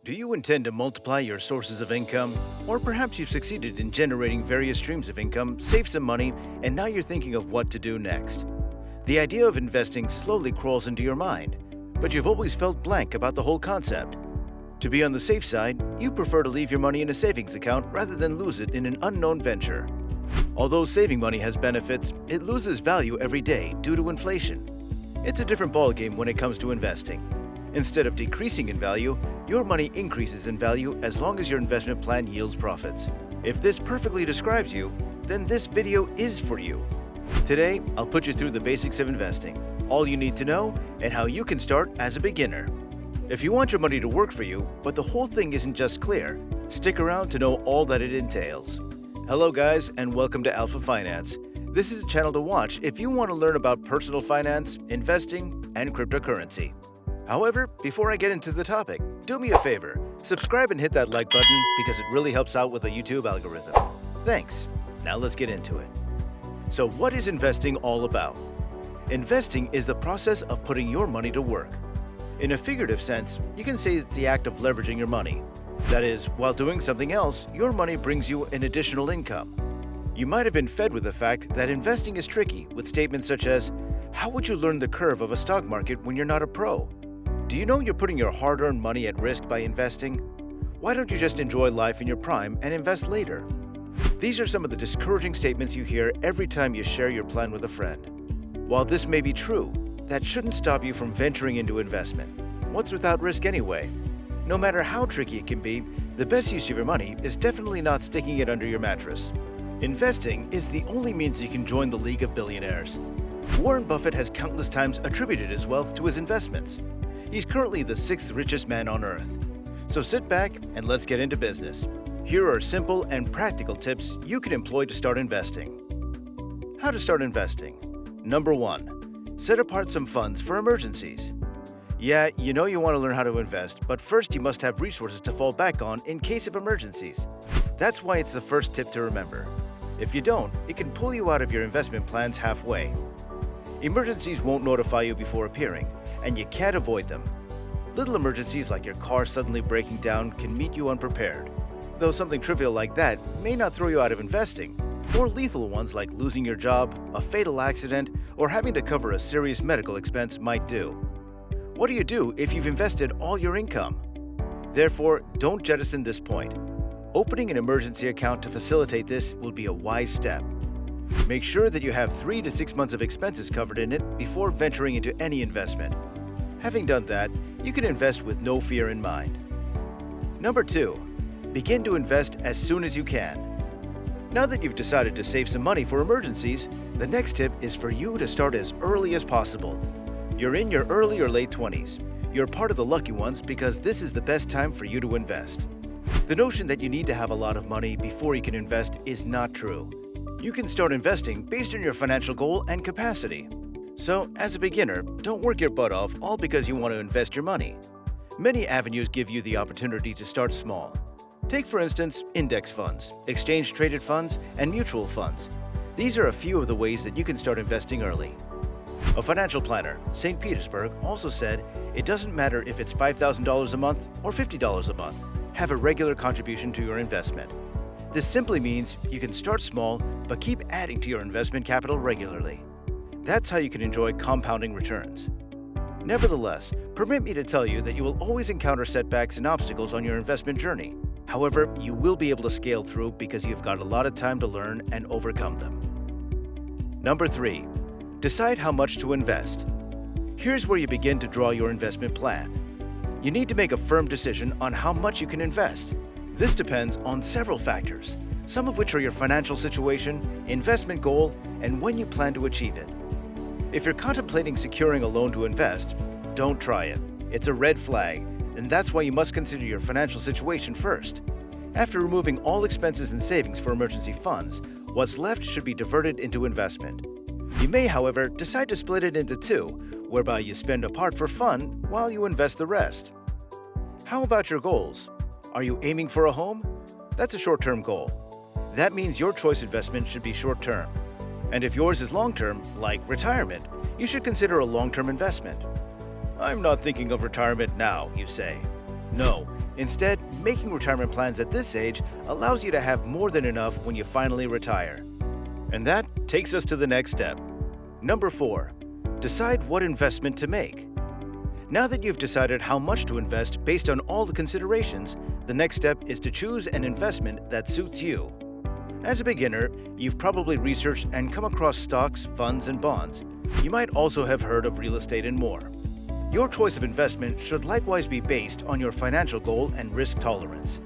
Do you intend to multiply your sources of income? Or perhaps you've succeeded in generating various streams of income, saved some money, and now you're thinking of what to do next. The idea of investing slowly crawls into your mind, but you've always felt blank about the whole concept. To be on the safe side, you prefer to leave your money in a savings account rather than lose it in an unknown venture. Although saving money has benefits, it loses value every day due to inflation. It's a different ballgame when it comes to investing. Instead of decreasing in value, your money increases in value as long as your investment plan yields profits. If this perfectly describes you, then this video is for you. Today, I'll put you through the basics of investing, all you need to know, and how you can start as a beginner. If you want your money to work for you, but the whole thing isn't just clear, stick around to know all that it entails. Hello guys, and welcome to Alpha Finance. This is a channel to watch if you want to learn about personal finance, investing, and cryptocurrency. However, before I get into the topic, do me a favor, subscribe and hit that like button because it really helps out with the YouTube algorithm. Thanks. Now let's get into it. So what is investing all about? Investing is the process of putting your money to work. In a figurative sense, you can say it's the act of leveraging your money. That is, while doing something else, your money brings you an additional income. You might have been fed with the fact that investing is tricky with statements such as, "How would you learn the curve of a stock market when you're not a pro?" Do you know you're putting your hard-earned money at risk by investing? Why don't you just enjoy life in your prime and invest later? These are some of the discouraging statements you hear every time you share your plan with a friend. While this may be true, that shouldn't stop you from venturing into investment. What's without risk anyway? No matter how tricky it can be, the best use of your money is definitely not sticking it under your mattress. Investing is the only means you can join the League of Billionaires. Warren Buffett has countless times attributed his wealth to his investments. He's currently the 6th richest man on earth. So sit back and let's get into business. Here are simple and practical tips you can employ to start investing. How to start investing. Number 1. Set apart some funds for emergencies. Yeah, you know you want to learn how to invest, but first you must have resources to fall back on in case of emergencies. That's why it's the first tip to remember. If you don't, it can pull you out of your investment plans halfway. Emergencies won't notify you before appearing, and you can't avoid them. Little emergencies like your car suddenly breaking down can meet you unprepared. Though something trivial like that may not throw you out of investing, more lethal ones like losing your job, a fatal accident, or having to cover a serious medical expense might do. What do you do if you've invested all your income? Therefore, don't jettison this point. Opening an emergency account to facilitate this will be a wise step. Make sure that you have 3 to 6 months of expenses covered in it before venturing into any investment. Having done that, you can invest with no fear in mind. Number 2. Begin to invest as soon as you can. Now that you've decided to save some money for emergencies, the next tip is for you to start as early as possible. You're in your early or late 20s. You're part of the lucky ones because this is the best time for you to invest. The notion that you need to have a lot of money before you can invest is not true. You can start investing based on your financial goal and capacity. So, as a beginner, don't work your butt off all because you want to invest your money. Many avenues give you the opportunity to start small. Take, for instance, index funds, exchange-traded funds, and mutual funds. These are a few of the ways that you can start investing early. A financial planner, St. Petersburg, also said, "It doesn't matter if it's $5,000 a month or $50 a month. Have a regular contribution to your investment." This simply means you can start small, but keep adding to your investment capital regularly. That's how you can enjoy compounding returns. Nevertheless, permit me to tell you that you will always encounter setbacks and obstacles on your investment journey. However, you will be able to scale through because you've got a lot of time to learn and overcome them. Number 3. Decide how much to invest. Here's where you begin to draw your investment plan. You need to make a firm decision on how much you can invest. This depends on several factors, some of which are your financial situation, investment goal, and when you plan to achieve it. If you're contemplating securing a loan to invest, don't try it. It's a red flag, and that's why you must consider your financial situation first. After removing all expenses and savings for emergency funds, what's left should be diverted into investment. You may, however, decide to split it into 2, whereby you spend a part for fun while you invest the rest. How about your goals? Are you aiming for a home? That's a short-term goal. That means your choice investment should be short-term. And if yours is long-term, like retirement, you should consider a long-term investment. "I'm not thinking of retirement now," you say. No, Instead, making retirement plans at this age allows you to have more than enough when you finally retire. And that takes us to the next step. Number 4. Decide what investment to make. Now that you've decided how much to invest based on all the considerations, the next step is to choose an investment that suits you. As a beginner, you've probably researched and come across stocks, funds, and bonds. You might also have heard of real estate and more. Your choice of investment should likewise be based on your financial goal and risk tolerance.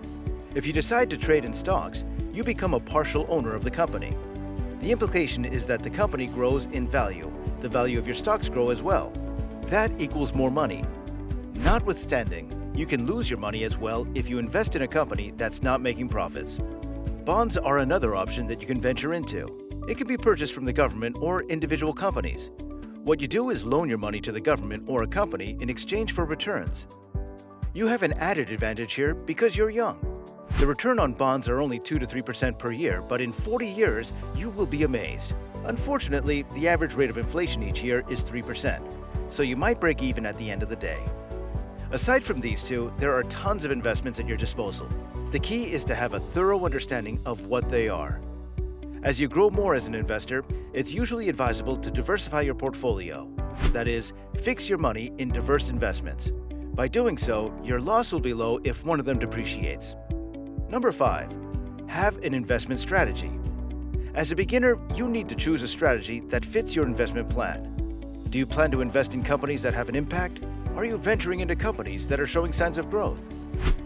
If you decide to trade in stocks, you become a partial owner of the company. The implication is that the company grows in value. The value of your stocks grow as well. That equals more money. Notwithstanding, you can lose your money as well if you invest in a company that's not making profits. Bonds are another option that you can venture into. It can be purchased from the government or individual companies. What you do is loan your money to the government or a company in exchange for returns. You have an added advantage here because you're young. The return on bonds are only 2 to 3% per year, but in 40 years, you will be amazed. Unfortunately, the average rate of inflation each year is 3%, so you might break even at the end of the day. Aside from these two, there are tons of investments at your disposal. The key is to have a thorough understanding of what they are. As you grow more as an investor, it's usually advisable to diversify your portfolio. That is, fix your money in diverse investments. By doing so, your loss will be low if one of them depreciates. Number 5. Have an investment strategy. As a beginner, you need to choose a strategy that fits your investment plan. Do you plan to invest in companies that have an impact? Are you venturing into companies that are showing signs of growth?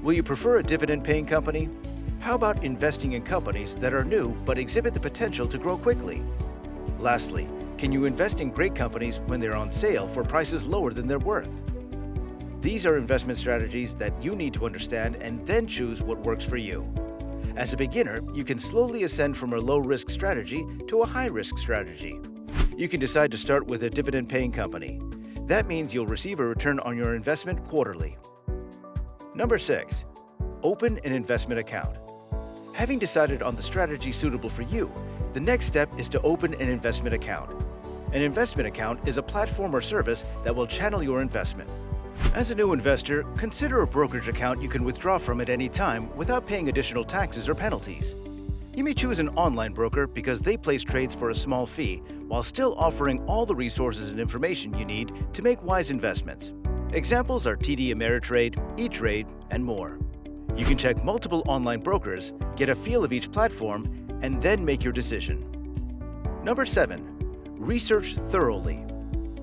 Will you prefer a dividend-paying company? How about investing in companies that are new but exhibit the potential to grow quickly? Lastly, can you invest in great companies when they're on sale for prices lower than they're worth? These are investment strategies that you need to understand and then choose what works for you. As a beginner, you can slowly ascend from a low-risk strategy to a high-risk strategy. You can decide to start with a dividend-paying company. That means you'll receive a return on your investment quarterly. Number 6. Open an investment account. Having decided on the strategy suitable for you, the next step is to open an investment account. An investment account is a platform or service that will channel your investment. As a new investor, consider a brokerage account you can withdraw from at any time without paying additional taxes or penalties. You may choose an online broker because they place trades for a small fee while still offering all the resources and information you need to make wise investments. Examples are TD Ameritrade, E-Trade, and more. You can check multiple online brokers, get a feel of each platform, and then make your decision. Number 7. Research thoroughly.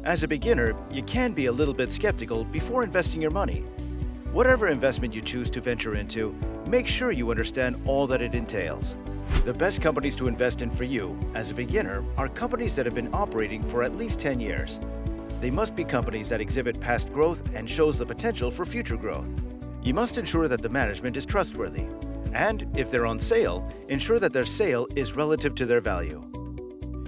As a beginner, you can be a little bit skeptical before investing your money. Whatever investment you choose to venture into, make sure you understand all that it entails. The best companies to invest in for you, as a beginner, are companies that have been operating for at least 10 years. They must be companies that exhibit past growth and shows the potential for future growth. You must ensure that the management is trustworthy. And if they're on sale, ensure that their sale is relative to their value.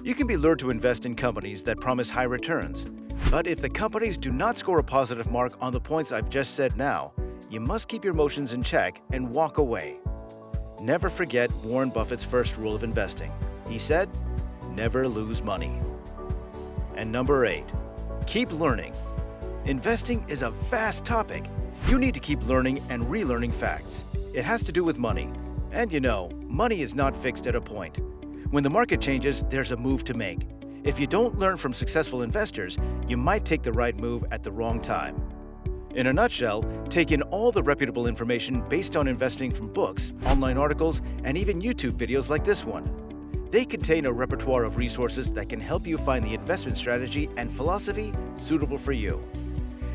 You can be lured to invest in companies that promise high returns. But if the companies do not score a positive mark on the points I've just said now, you must keep your emotions in check and walk away. Never forget Warren Buffett's first rule of investing. He said, never lose money. And number 8, keep learning. Investing is a vast topic. You need to keep learning and relearning facts. It has to do with money. And you know, money is not fixed at a point. When the market changes, there's a move to make. If you don't learn from successful investors, you might take the right move at the wrong time. In a nutshell, take in all the reputable information based on investing from books, online articles, and even YouTube videos like this one. They contain a repertoire of resources that can help you find the investment strategy and philosophy suitable for you.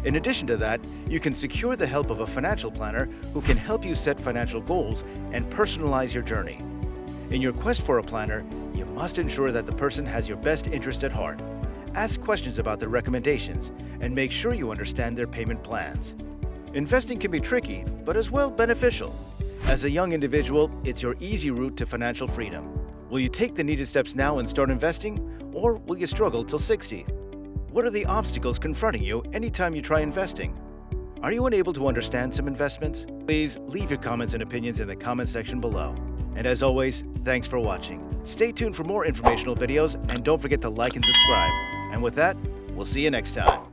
In addition to that, you can secure the help of a financial planner who can help you set financial goals and personalize your journey. In your quest for a planner, you must ensure that the person has your best interest at heart. Ask questions about their recommendations and make sure you understand their payment plans. Investing can be tricky, but as well beneficial. As a young individual, it's your easy route to financial freedom. Will you take the needed steps now and start investing, or will you struggle till 60? What are the obstacles confronting you anytime you try investing? Are you unable to understand some investments? Please leave your comments and opinions in the comment section below. And as always, thanks for watching. Stay tuned for more informational videos and don't forget to like and subscribe. And with that, we'll see you next time.